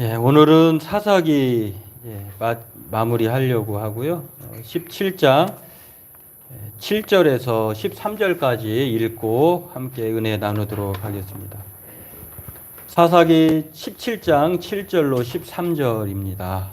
오늘은 사사기 마무리하려고 하고요. 17장 7절에서 13절까지 읽고 함께 은혜 나누도록 하겠습니다. 사사기 17장 7절로 13절입니다.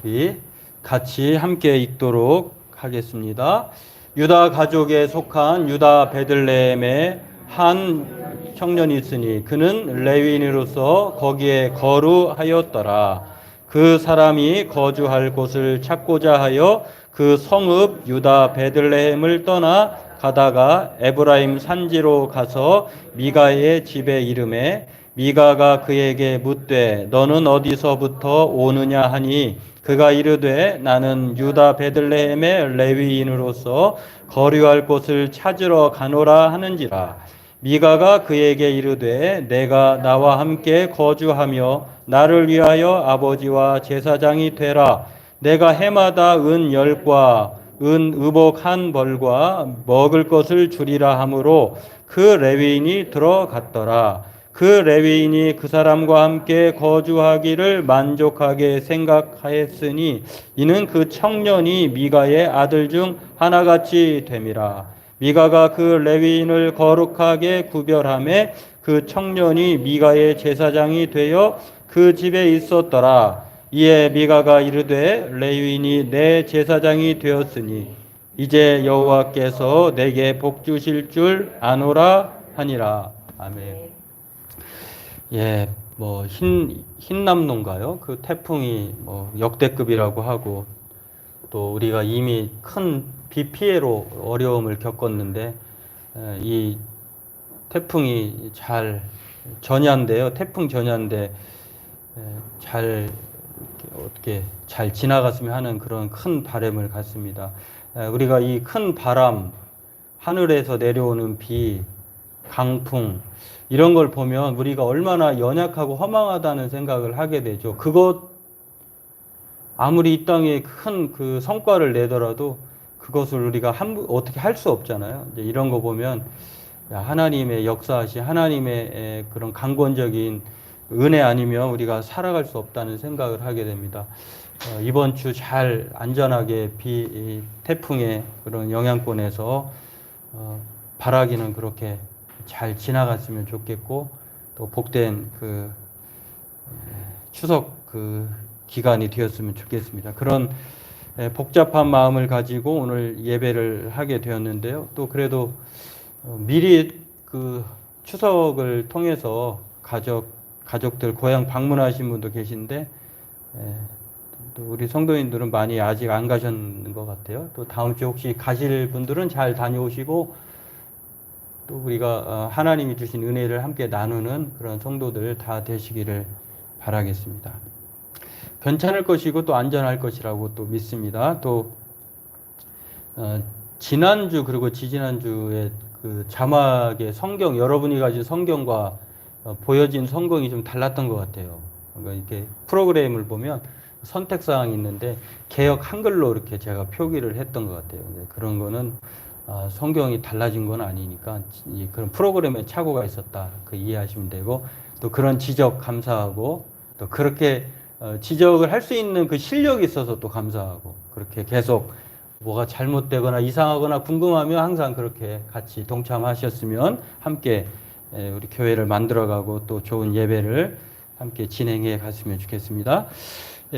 우리 같이 함께 읽도록 하겠습니다. 유다 가족에 속한 유다 베들레헴의 한 청년이 있으니 그는 레위인으로서 거기에 거류하였더라. 그 사람이 거주할 곳을 찾고자 하여 그 성읍 유다 베들레헴을 떠나 가다가 에브라임 산지로 가서 미가의 집에 이르매 미가가 그에게 묻되 너는 어디서부터 오느냐 하니 그가 이르되 나는 유다 베들레헴의 레위인으로서 거류할 곳을 찾으러 가노라 하는지라. 미가가 그에게 이르되 내가 나와 함께 거주하며 나를 위하여 아버지와 제사장이 되라. 내가 해마다 은 10과 은 의복 한 벌과 먹을 것을 주리라 하므로 그 레위인이 들어갔더라. 그 레위인이 그 사람과 함께 거주하기를 만족하게 생각하였으니 이는 그 청년이 미가의 아들 중 하나같이 됨이라. 미가가 그 레위인을 거룩하게 구별하매 그 청년이 미가의 제사장이 되어 그 집에 있었더라. 이에 미가가 이르되 레위인이 내 제사장이 되었으니 이제 여호와께서 내게 복 주실 줄 아노라 하니라. 아멘. 흰남노인가요? 그 태풍이 역대급이라고 하고 또 우리가 이미 큰 비 피해로 어려움을 겪었는데 이 태풍이 잘 전야인데요. 태풍 전야인데 잘 어떻게 잘 지나갔으면 하는 그런 큰 바람을 갖습니다. 우리가 이 큰 바람, 하늘에서 내려오는 비, 강풍 이런 걸 보면 우리가 얼마나 연약하고 허망하다는 생각을 하게 되죠. 그것 아무리 이 땅에 큰 그 성과를 내더라도 그것을 우리가 어떻게 할 수 없잖아요. 이제 이런 거 보면 하나님의 역사하신 하나님의 그런 강권적인 은혜 아니면 우리가 살아갈 수 없다는 생각을 하게 됩니다. 이번 주 잘 안전하게 태풍의 그런 영향권에서 바라기는 그렇게 잘 지나갔으면 좋겠고 또 복된 그 추석 그 기간이 되었으면 좋겠습니다. 그런 복잡한 마음을 가지고 오늘 예배를 하게 되었는데요. 또 그래도 미리 그 추석을 통해서 가족들 고향 방문하신 분도 계신데 또 우리 성도님들은 많이 아직 안 가셨는 것 같아요. 또 다음 주 혹시 가실 분들은 잘 다녀오시고 또 우리가 하나님이 주신 은혜를 함께 나누는 그런 성도들 다 되시기를 바라겠습니다. 괜찮을 것이고 또 안전할 것이라고 또 믿습니다. 또 지난주 그리고 지지난주에 그 자막의 성경 여러분이 가진 성경과 보여진 성경이 좀 달랐던 것 같아요. 그러니까 이렇게 프로그램을 보면 선택사항이 있는데 개역 한글로 이렇게 제가 표기를 했던 것 같아요. 그런 거는 성경이 달라진 건 아니니까 그런 프로그램에 착오가 있었다. 그 이해하시면 되고 또 그런 지적 감사하고 또 그렇게 지적을 할 수 있는 그 실력이 있어서 또 감사하고 그렇게 계속 뭐가 잘못되거나 이상하거나 궁금하면 항상 그렇게 같이 동참하셨으면 함께 우리 교회를 만들어가고 또 좋은 예배를 함께 진행해 갔으면 좋겠습니다.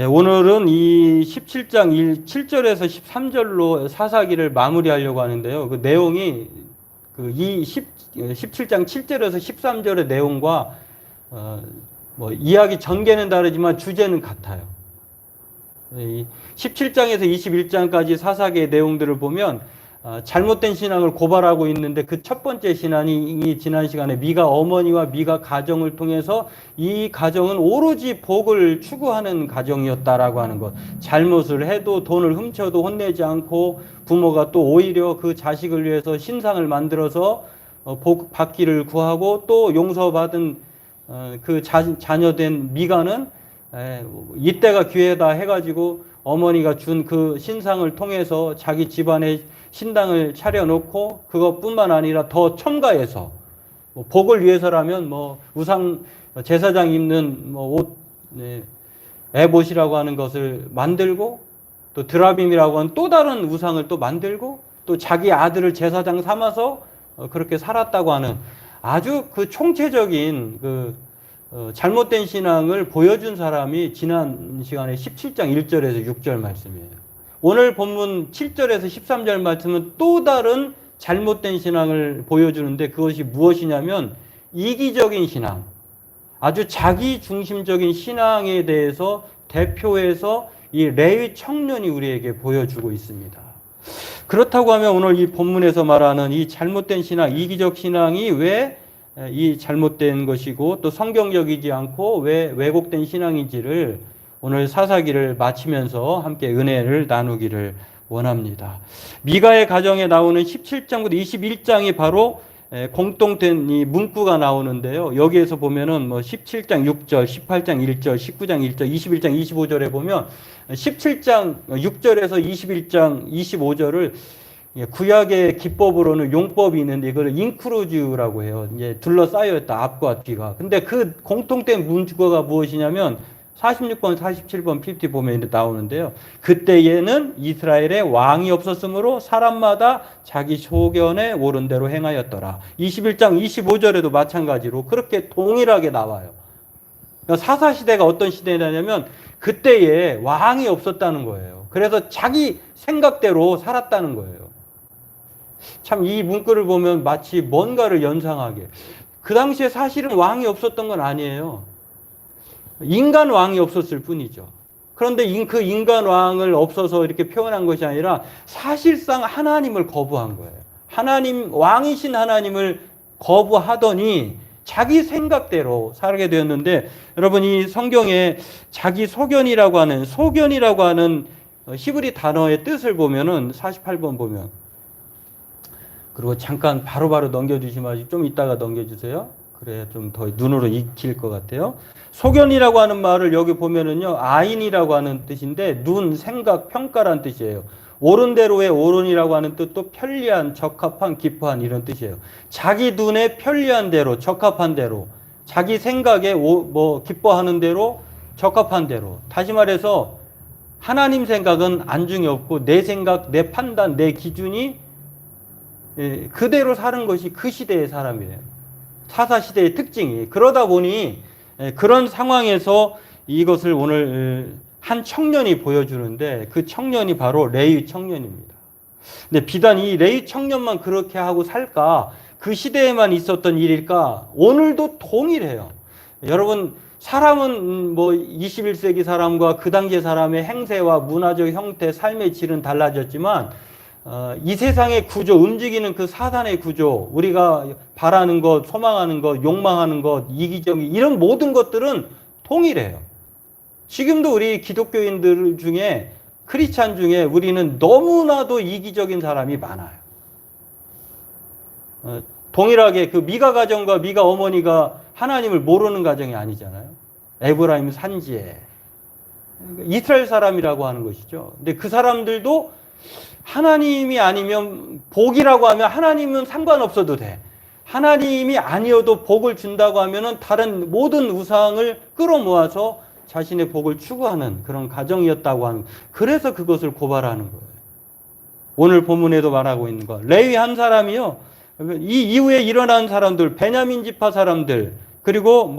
오늘은 이 17장 7절에서 13절로 사사기를 마무리하려고 하는데요. 그 내용이 이 17장 7절에서 13절의 내용과 이야기 전개는 다르지만 주제는 같아요. 17장에서 21장까지 사사기의 내용들을 보면 잘못된 신앙을 고발하고 있는데 그 첫 번째 신앙이 지난 시간에 미가 어머니와 미가 가정을 통해서 이 가정은 오로지 복을 추구하는 가정이었다라고 하는 것. 잘못을 해도 돈을 훔쳐도 혼내지 않고 부모가 또 오히려 그 자식을 위해서 신상을 만들어서 복 받기를 구하고 또 용서받은 그 자녀된 미가는 이때가 기회다 해가지고 어머니가 준 그 신상을 통해서 자기 집안에 신당을 차려놓고 그것뿐만 아니라 더 첨가해서 복을 위해서라면 우상 제사장 입는 옷 네, 에봇이라고 하는 것을 만들고 또 드라빔이라고 하는 또 다른 우상을 또 만들고 또 자기 아들을 제사장 삼아서 그렇게 살았다고 하는 아주 그 총체적인 잘못된 신앙을 보여준 사람이 지난 시간에 17장 1절에서 6절 말씀이에요. 오늘 본문 7절에서 13절 말씀은 또 다른 잘못된 신앙을 보여주는데 그것이 무엇이냐면 이기적인 신앙, 아주 자기 중심적인 신앙에 대해서 대표해서 이 레위 청년이 우리에게 보여주고 있습니다. 그렇다고 하면 오늘 이 본문에서 말하는 이 잘못된 신앙, 이기적 신앙이 왜 이 잘못된 것이고 또 성경적이지 않고 왜 왜곡된 신앙인지를 오늘 사사기를 마치면서 함께 은혜를 나누기를 원합니다. 미가의 가정에 나오는 17장부터 21장이 바로 공통된 이 문구가 나오는데요. 여기에서 보면은 17장 6절, 18장 1절, 19장 1절, 21장 25절에 보면 17장 6절에서 21장 25절을 구약의 기법으로는 용법이 있는데 이걸 인크루즈라고 해요. 이제 둘러싸여 있다, 앞과 뒤가. 근데 그 공통된 문구가 무엇이냐면 46번, 47번, 50 보면 나오는데요. 그때에는 이스라엘에 왕이 없었으므로 사람마다 자기 소견에 옳은 대로 행하였더라. 21장 25절에도 마찬가지로 그렇게 동일하게 나와요. 사사시대가 어떤 시대냐면 그때에 왕이 없었다는 거예요. 그래서 자기 생각대로 살았다는 거예요. 참 이 문구를 보면 마치 뭔가를 연상하게. 그 당시에 사실은 왕이 없었던 건 아니에요. 인간 왕이 없었을 뿐이죠. 그런데 그 인간 왕을 없어서 이렇게 표현한 것이 아니라 사실상 하나님을 거부한 거예요. 왕이신 하나님을 거부하더니 자기 생각대로 살게 되었는데 여러분 이 성경에 자기 소견이라고 하는 히브리 단어의 뜻을 보면은 48번 보면 그리고 잠깐 바로바로 넘겨주시면 좀 이따가 넘겨주세요. 그래 좀 더 눈으로 익힐 것 같아요. 소견이라고 하는 말을 여기 보면은요 아인이라고 하는 뜻인데 눈, 생각, 평가란 뜻이에요. 옳은 대로의 옳은이라고 하는 뜻도 편리한, 적합한, 기뻐한 이런 뜻이에요. 자기 눈에 편리한 대로, 적합한 대로, 자기 생각에 기뻐하는 대로, 적합한 대로. 다시 말해서 하나님 생각은 안중에 없고 내 생각, 내 판단, 내 기준이 그대로 사는 것이 그 시대의 사람이에요. 사사시대의 특징이. 그러다 보니 그런 상황에서 이것을 오늘 한 청년이 보여주는데 그 청년이 바로 레위 청년입니다. 근데 비단 이 레위 청년만 그렇게 하고 살까? 그 시대에만 있었던 일일까? 오늘도 동일해요. 여러분 사람은 21세기 사람과 그 당시의 사람의 행세와 문화적 형태, 삶의 질은 달라졌지만 이 세상의 구조, 움직이는 그 사단의 구조, 우리가 바라는 것, 소망하는 것, 욕망하는 것, 이기적인 이런 모든 것들은 동일해요. 지금도 우리 기독교인들 중에 크리스찬 중에 우리는 너무나도 이기적인 사람이 많아요. 동일하게 그 미가 가정과 미가 어머니가 하나님을 모르는 가정이 아니잖아요. 에브라임 산지에 이스라엘 사람이라고 하는 것이죠. 근데 그 사람들도 하나님이 아니면 복이라고 하면 하나님은 상관없어도 돼. 하나님이 아니어도 복을 준다고 하면은 다른 모든 우상을 끌어모아서 자신의 복을 추구하는 그런 가정이었다고 하는. 그래서 그것을 고발하는 거예요. 오늘 본문에도 말하고 있는 거. 레위 한 사람이요. 이 이후에 일어난 사람들, 베냐민 지파 사람들, 그리고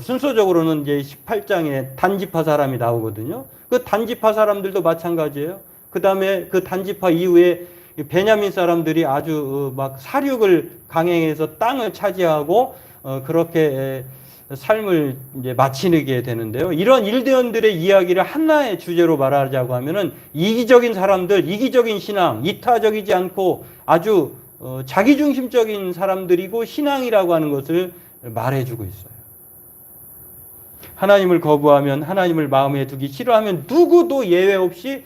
순서적으로는 이제 18장에 단지파 사람이 나오거든요. 그 단지파 사람들도 마찬가지예요. 그 다음에 그 단지파 이후에 베냐민 사람들이 아주 막 사륙을 강행해서 땅을 차지하고 그렇게 삶을 이제 마치게 되는데요. 이런 일대원들의 이야기를 하나의 주제로 말하자고 하면은 이기적인 사람들, 이기적인 신앙, 이타적이지 않고 아주 자기중심적인 사람들이고 신앙이라고 하는 것을 말해주고 있어요. 하나님을 거부하면, 하나님을 마음에 두기 싫어하면 누구도 예외 없이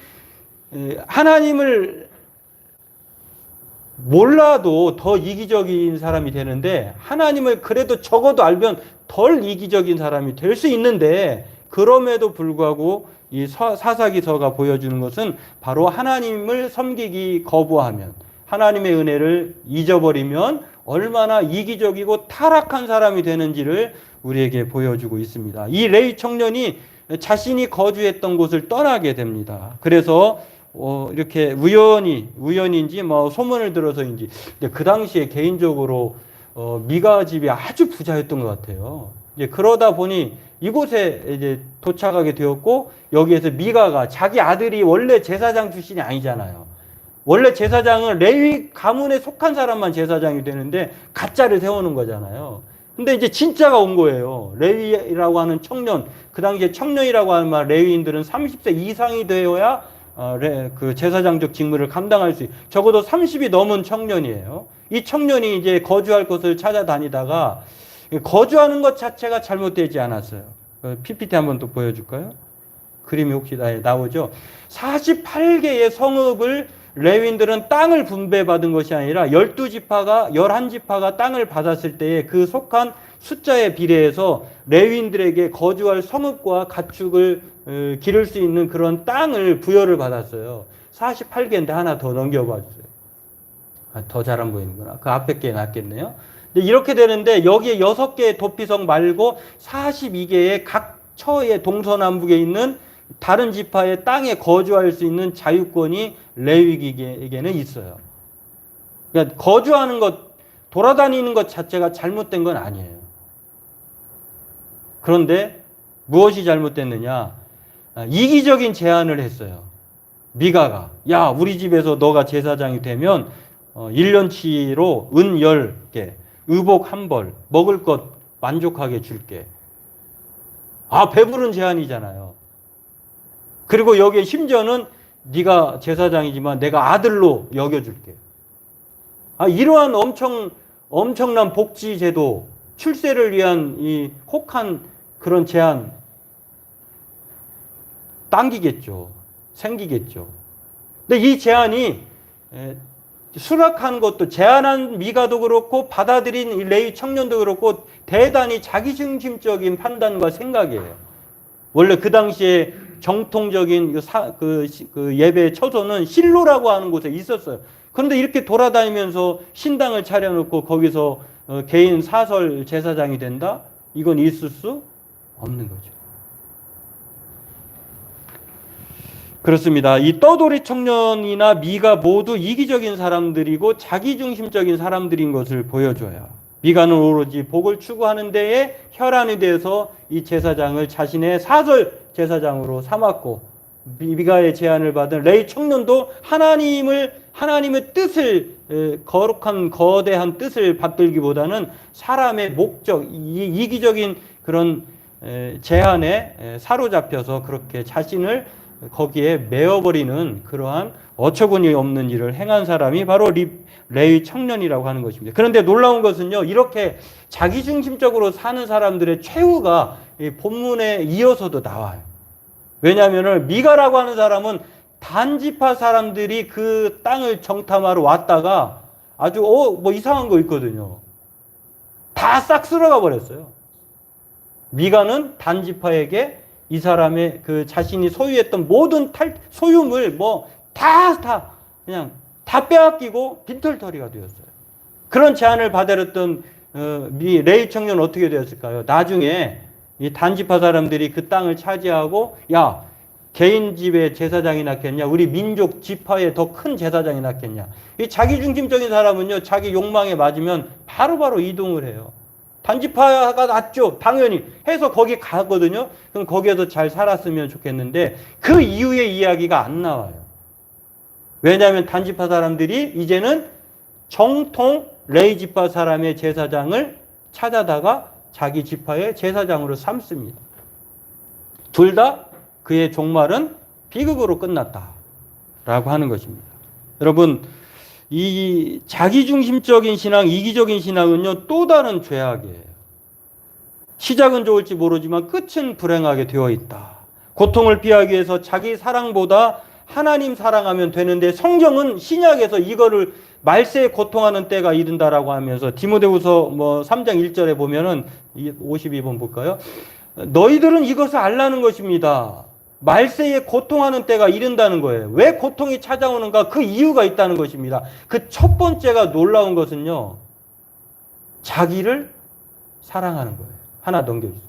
하나님을 몰라도 더 이기적인 사람이 되는데 하나님을 그래도 적어도 알면 덜 이기적인 사람이 될 수 있는데 그럼에도 불구하고 이 사사기서가 보여주는 것은 바로 하나님을 섬기기 거부하면 하나님의 은혜를 잊어버리면 얼마나 이기적이고 타락한 사람이 되는지를 우리에게 보여주고 있습니다. 이 레위 청년이 자신이 거주했던 곳을 떠나게 됩니다. 그래서 이렇게 우연인지 뭐 소문을 들어서인지, 근데 그 당시에 개인적으로 미가 집이 아주 부자였던 것 같아요. 이제 그러다 보니 이곳에 이제 도착하게 되었고, 여기에서 미가가 자기 아들이 원래 제사장 출신이 아니잖아요. 원래 제사장은 레위 가문에 속한 사람만 제사장이 되는데 가짜를 세우는 거잖아요. 근데 이제 진짜가 온 거예요. 레위라고 하는 청년, 그 당시에 청년이라고 하는 말, 레위인들은 30세 이상이 되어야 그 제사장적 직무를 감당할 수 적어도 30이 넘은 청년이에요. 이 청년이 이제 거주할 곳을 찾아다니다가 거주하는 것 자체가 잘못되지 않았어요. PPT 한번 또 보여줄까요? 그림이 혹시 나오죠? 48개의 성읍을 레위인들은 땅을 분배받은 것이 아니라 12지파가 11지파가 땅을 받았을 때에 그 속한 숫자에 비례해서 레위인들에게 거주할 성읍과 가축을 기를 수 있는 그런 땅을 부여를 받았어요. 48개인데 하나 더 넘겨봐 주세요. 더 잘 안 보이는구나. 그 앞에 게 낫겠네요. 이렇게 되는데 여기에 6개의 도피성 말고 42개의 각 처의 동서남북에 있는 다른 지파의 땅에 거주할 수 있는 자유권이 레위기에게는 있어요. 그러니까 거주하는 것, 돌아다니는 것 자체가 잘못된 건 아니에요. 그런데 무엇이 잘못됐느냐? 이기적인 제안을 했어요. 미가가, 야, 우리 집에서 너가 제사장이 되면 1년치로 은 10개, 의복 1벌, 먹을 것 만족하게 줄게. 배부른 제안이잖아요. 그리고 여기에 심지어는 네가 제사장이지만 내가 아들로 여겨줄게. 이러한 엄청난 복지 제도, 출세를 위한 이 혹한 그런 제안 당기겠죠. 생기겠죠. 근데 이 제안이 수락한 것도, 제안한 미가도 그렇고 받아들인 이 레위 청년도 그렇고 대단히 자기중심적인 판단과 생각이에요. 원래 그 당시에 정통적인 그 예배 처소는 실로라고 하는 곳에 있었어요. 그런데 이렇게 돌아다니면서 신당을 차려놓고 거기서 개인 사설 제사장이 된다? 이건 있을 수 없는 거죠. 그렇습니다. 이 떠돌이 청년이나 미가 모두 이기적인 사람들이고 자기중심적인 사람들인 것을 보여줘요. 미가는 오로지 복을 추구하는 데에 혈안이 돼서 이 제사장을 자신의 사설 제사장으로 삼았고, 미가의 제안을 받은 레위 청년도 하나님의 뜻을, 거룩한 거대한 뜻을 받들기보다는 사람의 목적, 이기적인 그런 제안에 사로잡혀서 그렇게 자신을 거기에 메어버리는 그러한 어처구니 없는 일을 행한 사람이 바로 레위 청년이라고 하는 것입니다. 그런데 놀라운 것은요, 이렇게 자기중심적으로 사는 사람들의 최후가 이 본문에 이어서도 나와요. 왜냐하면 미가라고 하는 사람은 단지파 사람들이 그 땅을 정탐하러 왔다가 아주 뭐 이상한 거 있거든요. 다 싹 쓸어가 버렸어요. 미가는 단지파에게 이 사람의 그 자신이 소유했던 모든 소유물 그냥 다 빼앗기고 빈털터리가 되었어요. 그런 제안을 받아들였던 레위 청년은 어떻게 되었을까요? 나중에 이 단지파 사람들이 그 땅을 차지하고, 야, 개인 집에 제사장이 낫겠냐? 우리 민족 지파에 더 큰 제사장이 낫겠냐? 이 자기중심적인 사람은요, 자기 욕망에 맞으면 바로바로 이동을 해요. 단지파가 낫죠. 당연히 해서 거기 가거든요. 그럼 거기에서 잘 살았으면 좋겠는데 그 이후의 이야기가 안 나와요. 왜냐하면 단지파 사람들이 이제는 정통 레위 지파 사람의 제사장을 찾아다가 자기 지파의 제사장으로 삼습니다. 둘 다 그의 종말은 비극으로 끝났다라고 하는 것입니다. 여러분, 이 자기중심적인 신앙, 이기적인 신앙은요, 또 다른 죄악이에요. 시작은 좋을지 모르지만 끝은 불행하게 되어 있다. 고통을 피하기 위해서 자기 사랑보다 하나님 사랑하면 되는데, 성경은 신약에서 이거를 말세에 고통하는 때가 이른다라고 하면서 디모데후서 3장 1절에 보면은 52번 볼까요? 너희들은 이것을 알라는 것입니다. 말세에 고통하는 때가 이른다는 거예요. 왜 고통이 찾아오는가? 그 이유가 있다는 것입니다. 그 첫 번째가 놀라운 것은요, 자기를 사랑하는 거예요. 하나 넘겨주세요.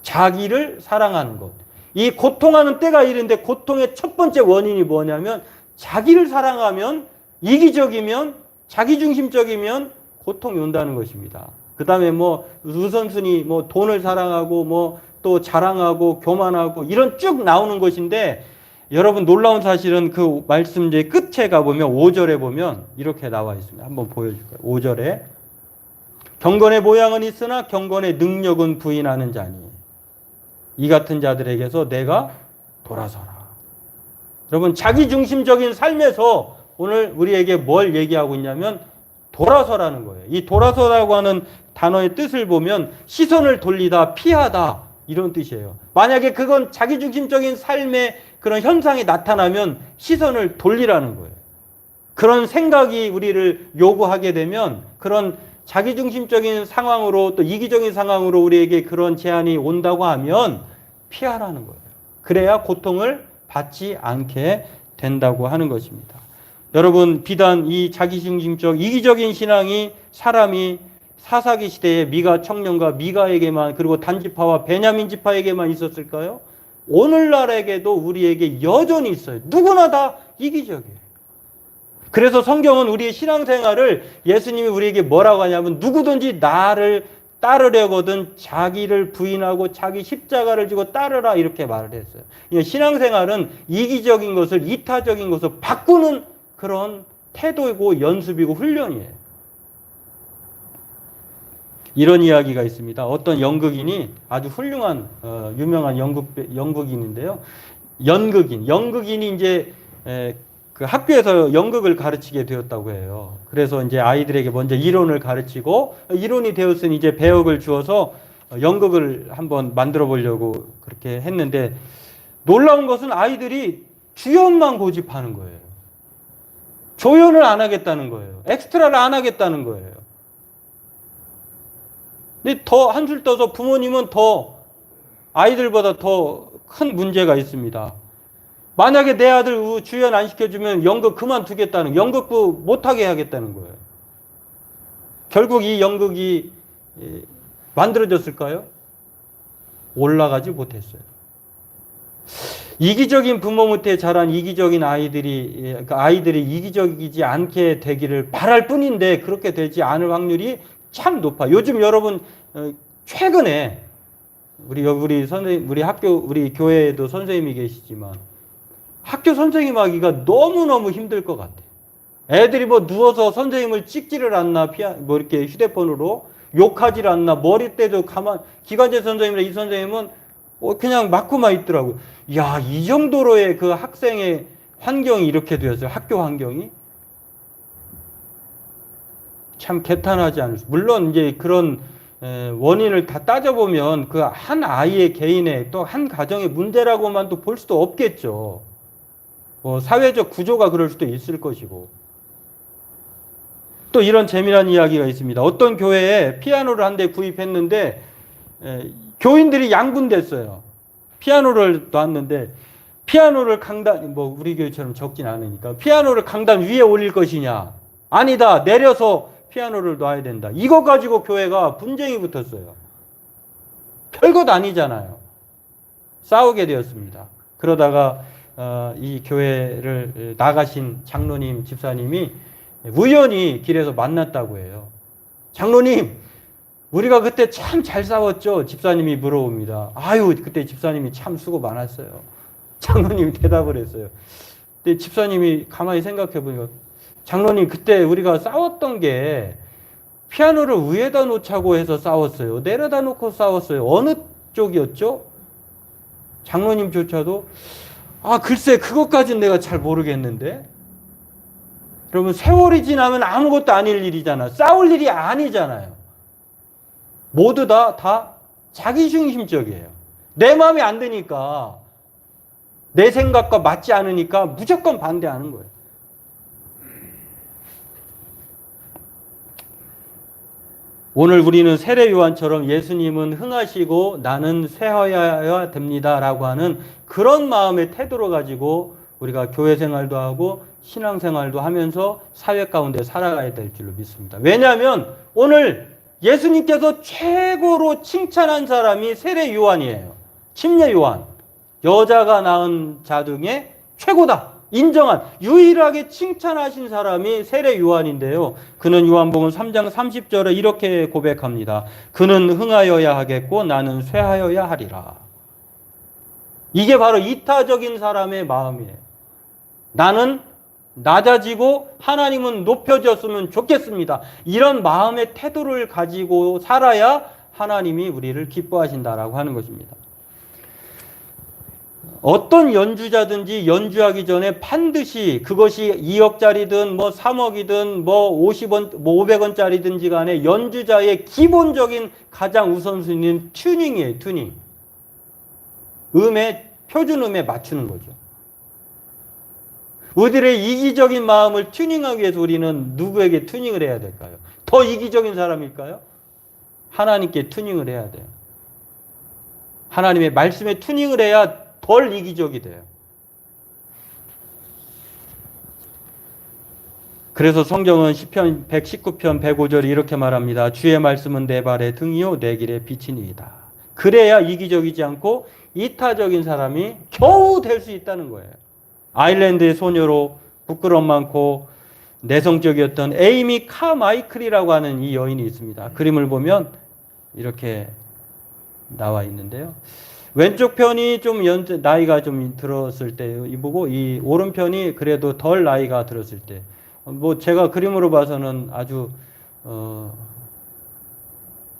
자기를 사랑하는 것. 이 고통하는 때가 이른데 고통의 첫 번째 원인이 뭐냐면 자기를 사랑하면 이기적이면 자기중심적이면 고통이 온다는 것입니다. 그 다음에 뭐 우선순위 뭐 돈을 사랑하고 뭐 또 자랑하고 교만하고 이런 쭉 나오는 것인데 여러분 놀라운 사실은 그 말씀 이제 끝에 가보면 5절에 보면 이렇게 나와 있습니다. 한번 보여줄까요? 5절에 경건의 모양은 있으나 경건의 능력은 부인하는 자니 이 같은 자들에게서 내가 돌아서라. 여러분 자기중심적인 삶에서 오늘 우리에게 뭘 얘기하고 있냐면 돌아서라는 거예요. 이 돌아서라고 하는 단어의 뜻을 보면 시선을 돌리다, 피하다 이런 뜻이에요. 만약에 그건 자기중심적인 삶의 그런 현상이 나타나면 시선을 돌리라는 거예요. 그런 생각이 우리를 요구하게 되면 그런 자기중심적인 상황으로 또 이기적인 상황으로 우리에게 그런 제한이 온다고 하면 피하라는 거예요. 그래야 고통을 받지 않게 된다고 하는 것입니다. 여러분 비단 이 자기중심적 이기적인 신앙이 사람이 사사기 시대에 미가 청년과 미가에게만 그리고 단지파와 베냐민 지파에게만 있었을까요? 오늘날에게도 우리에게 여전히 있어요. 누구나 다 이기적이에요. 그래서 성경은 우리의 신앙생활을 예수님이 우리에게 뭐라고 하냐면 누구든지 나를 따르려거든 자기를 부인하고 자기 십자가를 지고 따르라 이렇게 말을 했어요. 신앙생활은 이기적인 것을 이타적인 것을 바꾸는 그런 태도이고 연습이고 훈련이에요. 이런 이야기가 있습니다. 어떤 연극인이 아주 훌륭한 유명한 연극인인데요. 연극인이 이제 그 학교에서 연극을 가르치게 되었다고 해요. 그래서 이제 아이들에게 먼저 이론을 가르치고 이론이 되었으니 이제 배역을 주어서 연극을 한번 만들어 보려고 그렇게 했는데 놀라운 것은 아이들이 주연만 고집하는 거예요. 조연을 안 하겠다는 거예요. 엑스트라를 안 하겠다는 거예요. 근데 더 한술 떠서 부모님은 더 아이들보다 더 큰 문제가 있습니다. 만약에 내 아들 주연 안 시켜주면 연극 그만두겠다는, 연극도 못하게 하겠다는 거예요. 결국 이 연극이 만들어졌을까요? 올라가지 못했어요. 이기적인 부모 밑에 자란 이기적인 아이들이 이기적이지 않게 되기를 바랄 뿐인데 그렇게 되지 않을 확률이 참 높아요. 요즘 여러분 최근에 우리 선생님, 우리 교회에도 선생님이 계시지만 학교 선생님 하기가 너무너무 힘들 것 같아요. 애들이 뭐 누워서 선생님을 찍지를 않나, 뭐 이렇게 휴대폰으로 욕하지를 않나, 머리 때도 기관제 선생님이나 이 선생님은 그냥 맞고만 있더라고요. 야, 이 정도로의 그 학생의 환경이 이렇게 되었어요. 학교 환경이. 참 개탄하지 않을 수. 물론 이제 그런 원인을 다 따져보면 그 한 아이의 개인의 또 한 가정의 문제라고만 또 볼 수도 없겠죠. 사회적 구조가 그럴 수도 있을 것이고. 또 이런 재미난 이야기가 있습니다. 어떤 교회에 피아노를 한 대 구입했는데 교인들이 양분됐어요. 피아노를 놨는데 피아노를 강단, 우리 교회처럼 적진 않으니까 피아노를 강단 위에 올릴 것이냐. 아니다. 내려서 피아노를 놔야 된다. 이거 가지고 교회가 분쟁이 붙었어요. 별것 아니잖아요. 싸우게 되었습니다. 그러다가 이 교회를 나가신 장로님, 집사님이 우연히 길에서 만났다고 해요. 장로님, 우리가 그때 참 잘 싸웠죠? 집사님이 물어봅니다. 아유, 그때 집사님이 참 수고 많았어요. 장로님이 대답을 했어요. 근데 집사님이 가만히 생각해 보니까 장로님, 그때 우리가 싸웠던 게 피아노를 위에다 놓자고 해서 싸웠어요? 내려다 놓고 싸웠어요? 어느 쪽이었죠? 장로님조차도 글쎄 그것까지는 내가 잘 모르겠는데. 여러분 세월이 지나면 아무것도 아닐 일이잖아. 싸울 일이 아니잖아요. 모두 다 자기중심적이에요. 내 마음에 안 드니까, 내 생각과 맞지 않으니까 무조건 반대하는 거예요. 오늘 우리는 세례 요한처럼 예수님은 흥하시고 나는 쇠하여야 됩니다라고 하는 그런 마음의 태도를 가지고 우리가 교회 생활도 하고 신앙생활도 하면서 사회 가운데 살아가야 될 줄로 믿습니다. 왜냐하면 오늘 예수님께서 최고로 칭찬한 사람이 세례 요한이에요. 침례 요한. 여자가 낳은 자 중에 최고다. 인정한, 유일하게 칭찬하신 사람이 세례 요한인데요. 그는 요한복음 3장 30절에 이렇게 고백합니다. 그는 흥하여야 하겠고 나는 쇠하여야 하리라. 이게 바로 이타적인 사람의 마음이에요. 나는 낮아지고 하나님은 높여졌으면 좋겠습니다. 이런 마음의 태도를 가지고 살아야 하나님이 우리를 기뻐하신다라고 하는 것입니다. 어떤 연주자든지 연주하기 전에 반드시 그것이 2억짜리든 뭐 3억이든 뭐 50원, 뭐 500원짜리든지 간에 연주자의 기본적인 가장 우선순위는 튜닝이에요, 튜닝. 표준음에 맞추는 거죠. 우리들의 이기적인 마음을 튜닝하기 위해서 우리는 누구에게 튜닝을 해야 될까요? 더 이기적인 사람일까요? 하나님께 튜닝을 해야 돼요. 하나님의 말씀에 튜닝을 해야 덜 이기적이 돼요. 그래서 성경은 시편 119편 105절이 이렇게 말합니다. 주의 말씀은 내 발의 등이요 내 길의 빛이니이다. 그래야 이기적이지 않고 이타적인 사람이 겨우 될 수 있다는 거예요. 아일랜드의 소녀로 부끄럼 많고 내성적이었던 에이미 카마이클이라고 하는 이 여인이 있습니다. 그림을 보면 이렇게 나와 있는데요. 왼쪽 편이 좀 나이가 좀 들었을 때 보고 이 오른편이 그래도 덜 나이가 들었을 때 뭐 제가 그림으로 봐서는 아주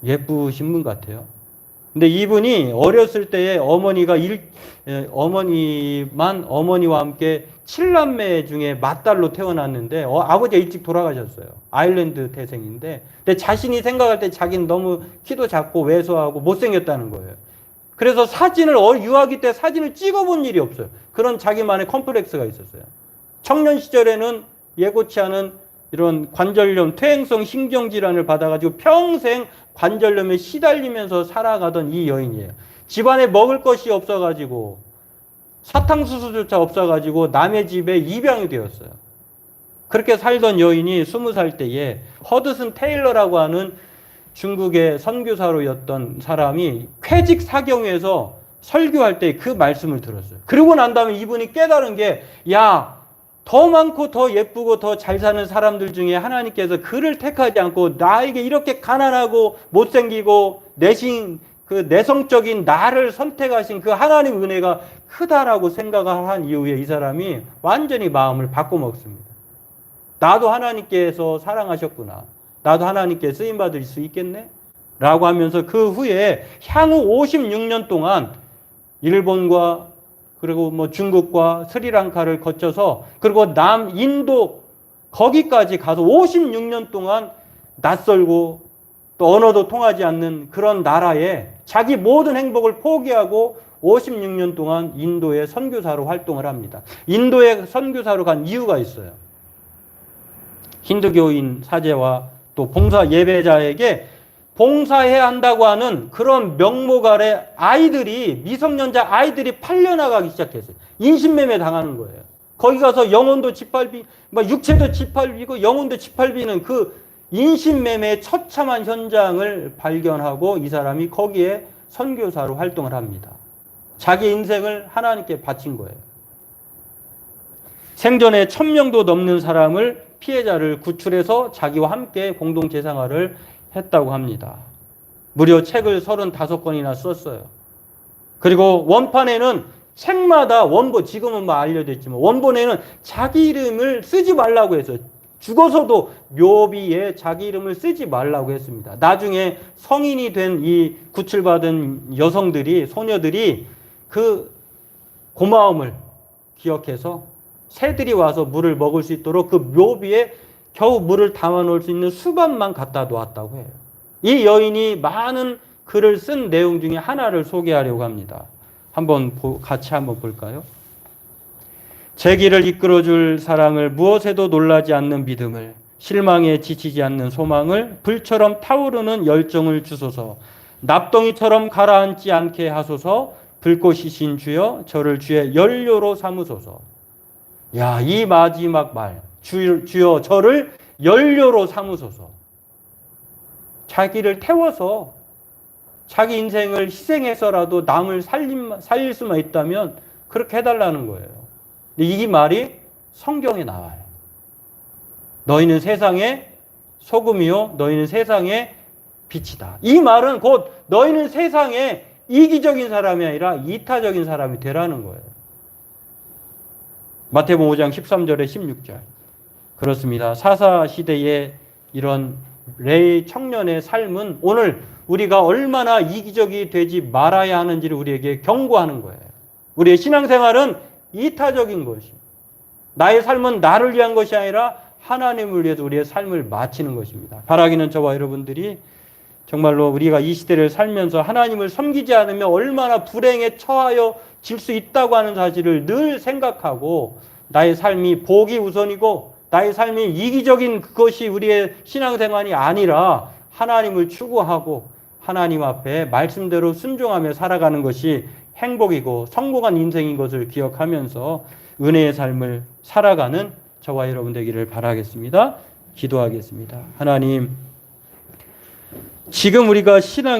예쁘신 분 같아요. 근데 이분이 어렸을 때에 어머니와 함께 7남매 중에 맏딸로 태어났는데 아버지가 일찍 돌아가셨어요. 아일랜드 태생인데 근데 자신이 생각할 때 자기는 너무 키도 작고 왜소하고 못생겼다는 거예요. 그래서 유아기 때 사진을 찍어본 일이 없어요. 그런 자기만의 컴플렉스가 있었어요. 청년 시절에는 예고치 않은 이런 관절염, 퇴행성 신경질환을 받아가지고 평생 관절염에 시달리면서 살아가던 이 여인이에요. 집안에 먹을 것이 없어가지고 사탕수수조차 없어가지고 남의 집에 입양이 되었어요. 그렇게 살던 여인이 20살 때에 허드슨 테일러라고 하는 중국의 선교사로였던 사람이 쾌직 사경에서 설교할 때 그 말씀을 들었어요. 그러고 난 다음에 이분이 깨달은 게 더 많고 더 예쁘고 더 잘 사는 사람들 중에 하나님께서 그를 택하지 않고 나에게 이렇게 가난하고 못생기고 내성적인 나를 선택하신 그 하나님 은혜가 크다라고 생각을 한 이후에 이 사람이 완전히 마음을 바꿔먹습니다. 나도 하나님께서 사랑하셨구나. 나도 하나님께 쓰임받을 수 있겠네? 라고 하면서 그 후에 향후 56년 동안 일본과 그리고 뭐 중국과 스리랑카를 거쳐서 그리고 인도 거기까지 가서 56년 동안 낯설고 또 언어도 통하지 않는 그런 나라에 자기 모든 행복을 포기하고 56년 동안 인도의 선교사로 활동을 합니다. 인도에 선교사로 간 이유가 있어요. 힌두교인 사제와 또 봉사 예배자에게 봉사해야 한다고 하는 그런 명목 아래 미성년자 아이들이 팔려나가기 시작했어요. 인신매매 당하는 거예요. 거기 가서 영혼도 짓밟이, 육체도 짓밟히고 영혼도 짓밟히는 그 인신매매의 처참한 현장을 발견하고 이 사람이 거기에 선교사로 활동을 합니다. 자기 인생을 하나님께 바친 거예요. 생전에 1000명도 넘는 사람을 피해자를 구출해서 자기와 함께 공동체 생활을 했다고 합니다. 무려 책을 35권이나 썼어요. 그리고 원판에는 책마다 지금은 알려졌지만 원본에는 자기 이름을 쓰지 말라고 했어요. 죽어서도 묘비에 자기 이름을 쓰지 말라고 했습니다. 나중에 성인이 된 이 구출받은 소녀들이 그 고마움을 기억해서 새들이 와서 물을 먹을 수 있도록 그 묘비에 겨우 물을 담아 놓을 수 있는 수반만 갖다 놓았다고 해요. 이 여인이 많은 글을 쓴 내용 중에 하나를 소개하려고 합니다. 같이 한번 볼까요? 제 길을 이끌어줄 사랑을, 무엇에도 놀라지 않는 믿음을, 실망에 지치지 않는 소망을, 불처럼 타오르는 열정을 주소서, 납덩이처럼 가라앉지 않게 하소서, 불꽃이신 주여 저를 주의 연료로 삼으소서. 야, 이 마지막 말, 주여 저를 연료로 삼으소서. 자기를 태워서 자기 인생을 희생해서라도 남을 살릴 수만 있다면 그렇게 해달라는 거예요. 근데 이 말이 성경에 나와요. 너희는 세상의 소금이요, 너희는 세상의 빛이다. 이 말은 곧 너희는 세상에 이기적인 사람이 아니라 이타적인 사람이 되라는 거예요. 마태복음 5장 13절에 16절. 그렇습니다. 사사시대의 이런 레이 청년의 삶은 오늘 우리가 얼마나 이기적이 되지 말아야 하는지를 우리에게 경고하는 거예요. 우리의 신앙생활은 이타적인 것이, 나의 삶은 나를 위한 것이 아니라 하나님을 위해서 우리의 삶을 마치는 것입니다. 바라기는 저와 여러분들이 정말로 우리가 이 시대를 살면서 하나님을 섬기지 않으면 얼마나 불행에 처하여 질 수 있다고 하는 사실을 늘 생각하고 나의 삶이 복이 우선이고 나의 삶이 이기적인 그것이 우리의 신앙생활이 아니라 하나님을 추구하고 하나님 앞에 말씀대로 순종하며 살아가는 것이 행복이고 성공한 인생인 것을 기억하면서 은혜의 삶을 살아가는 저와 여러분 되기를 바라겠습니다. 기도하겠습니다. 하나님, 지금 우리가 신앙의